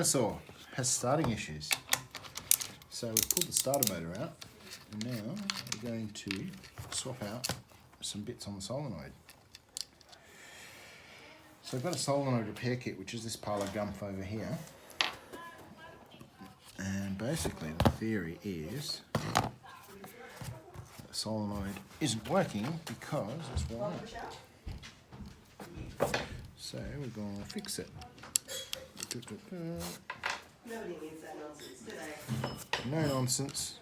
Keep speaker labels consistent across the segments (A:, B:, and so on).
A: Dynasaw has starting issues. So we've pulled the starter motor out, and now we're going to swap out some bits on the solenoid. So I've got a solenoid repair kit, which is this pile of gumph over here. And basically the theory is the solenoid isn't working because it's wired. So we're going to fix it.
B: Nobody needs that nonsense today.
A: No nonsense.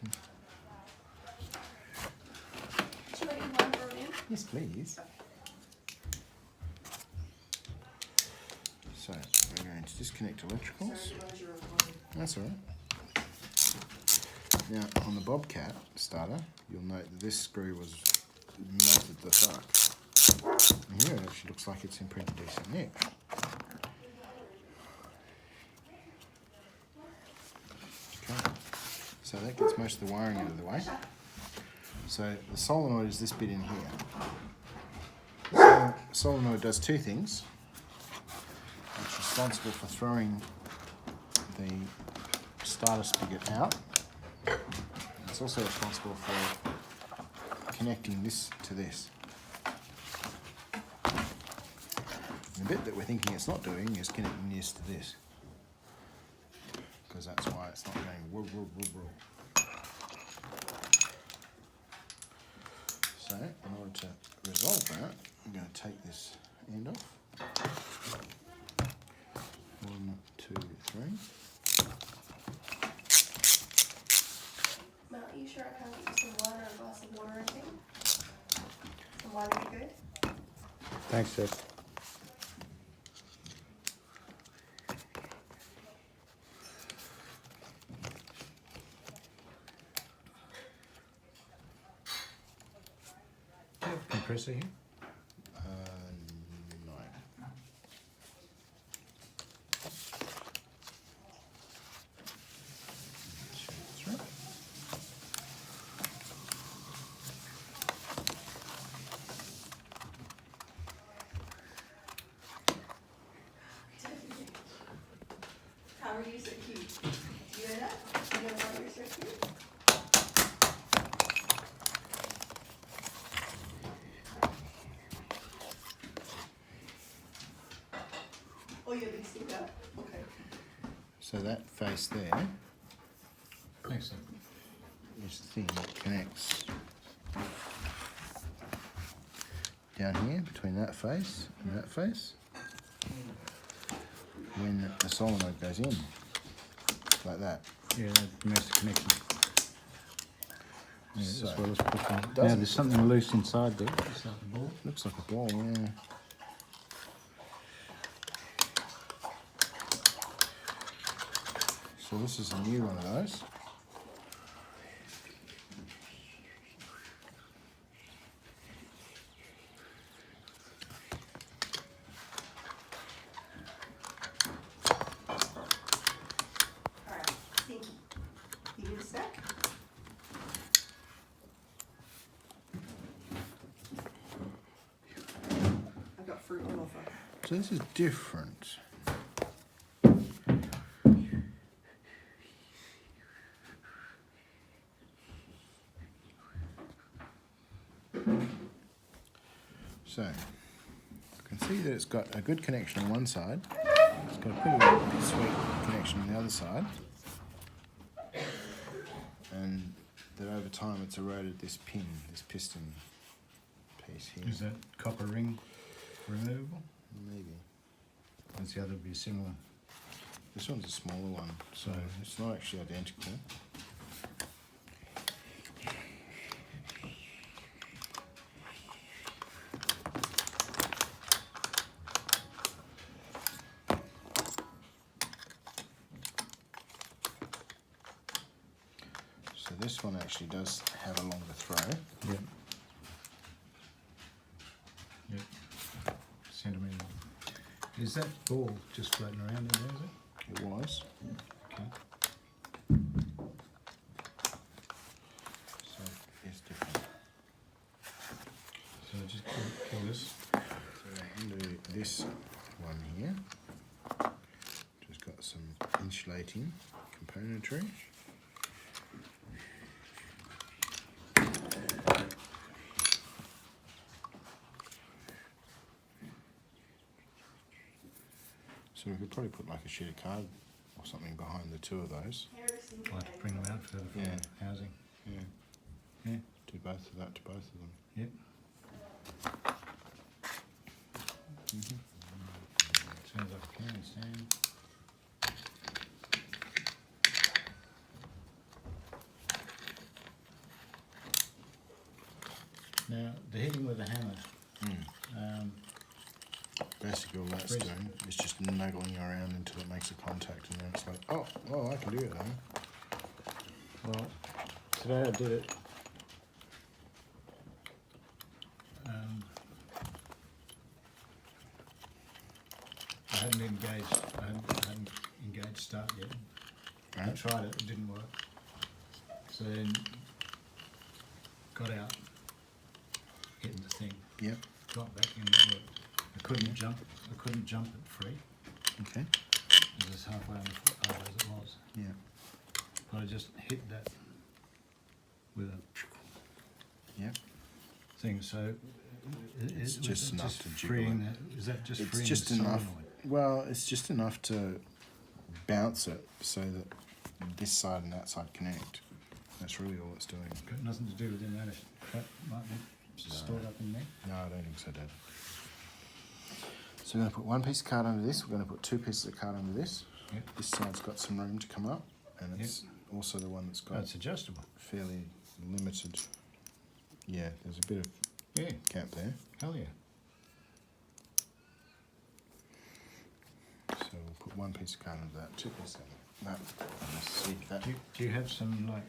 B: Do you want your one brought in?
A: Yes, please. So we're going to disconnect electricals.
B: Sorry, you your recording.
A: That's all right. Now on the Bobcat starter, you'll note that this screw was melted the fuck. And here it actually looks like it's in pretty decent nick. Okay, so that gets most of the wiring out of the way. So the solenoid is this bit in here. So the solenoid does two things. It's responsible for throwing the starter spigot out. It's also responsible for connecting this to this. And the bit that we're thinking it's not doing is connecting this to this, because that's why it's not going woo woo woo woo. So in order to resolve that, I'm going to take this end off. 1, 2, 3.
B: Mel, are you sure I can't get you some water, a glass of water or anything? Some water would be good?
C: Thanks, Jeff. Do you have a compressor here?
A: No. That's right.
B: How are you so cute? Do you know that? You know why you're so cute? Oh, you're big stick up? Okay.
A: So that face there
C: Excellent.
A: is the thing that connects down here between that face and that face when the solenoid goes in, like that.
C: Yeah, that makes the connection. Yeah,
A: So,
C: as well as pushing. Now
A: doesn't-
C: there's something loose inside there. Is that the ball?
A: Looks like a ball, yeah. So this is a new one of those.
B: Alright, Stinky. You need a snack? I've got fruit on offer.
A: So this is different. So, you can see that it's got a good connection on one side. It's got a pretty sweet connection on the other side. And that over time it's eroded this pin, this piston piece here.
C: Is that copper ring removable?
A: Maybe.
C: Does the other be similar?
A: This one's a smaller one, so it's not actually identical. So this one actually does have a longer throw.
C: Yep. Yep. Centimetre. Is that ball just floating around in there, is it?
A: It was.
C: Okay.
A: So it's different.
C: So just kill this.
A: So undo this one here. Just got some insulating componentry. So we could probably put like a sheet of card or something behind the two of those.
C: I'll have to bring them out further from
A: Yeah.
C: housing.
A: Yeah.
C: Yeah.
A: Do both of that to both of them.
C: Yep. Sounds like a can stand. Now, the hitting with a hammer,
A: Basically all that's
C: Freeze.
A: doing is just nuggling around until it makes a contact and then it's like, oh, I can do it now.
C: well, today I did it. I hadn't engaged start yet. I
A: Right?
C: tried it, it didn't work. So then got out, hitting the thing,
A: Yep.
C: got back in, it worked. I couldn't jump it free.
A: Okay.
C: It was halfway on the foot as it was.
A: Yeah.
C: But I just hit that with a
A: Yep.
C: thing, so
A: It's just enough to jiggle
C: freeing
A: it.
C: that, is that just
A: It's
C: freeing
A: just
C: the
A: enough.
C: solenoid?
A: Well, it's just enough to bounce it so that this side and that side connect. That's really all it's doing.
C: Got nothing to do with the amount of crap might be stored up in there.
A: No, I don't think so, Dad. So we're going to put one piece of card under this. We're going to put two pieces of card under this.
C: Yep.
A: This side's got some room to come up, and it's also the one that's got
C: It's adjustable.
A: fairly limited. Yeah, there's a bit of
C: Yeah,
A: gap there.
C: hell yeah.
A: So we'll put one piece of card under that, two pieces under that. And let's see if that.
C: Do you have some like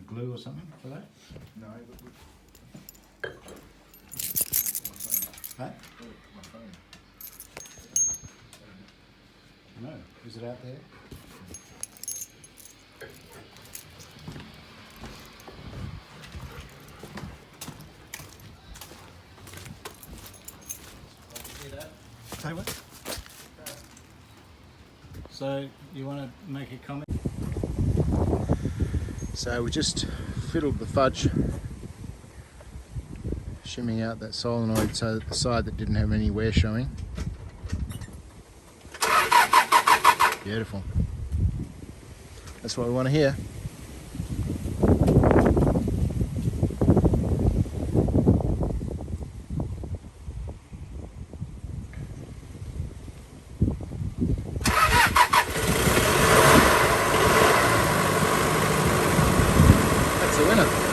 C: glue or something for that?
A: No,
C: Huh?
A: my phone.
C: No. Is it out there? Say what? So you want to make a comment?
A: So we just fiddled the fudge, shimming out that solenoid so that the side that didn't have any wear showing. Beautiful. That's what we want to hear. That's the winner.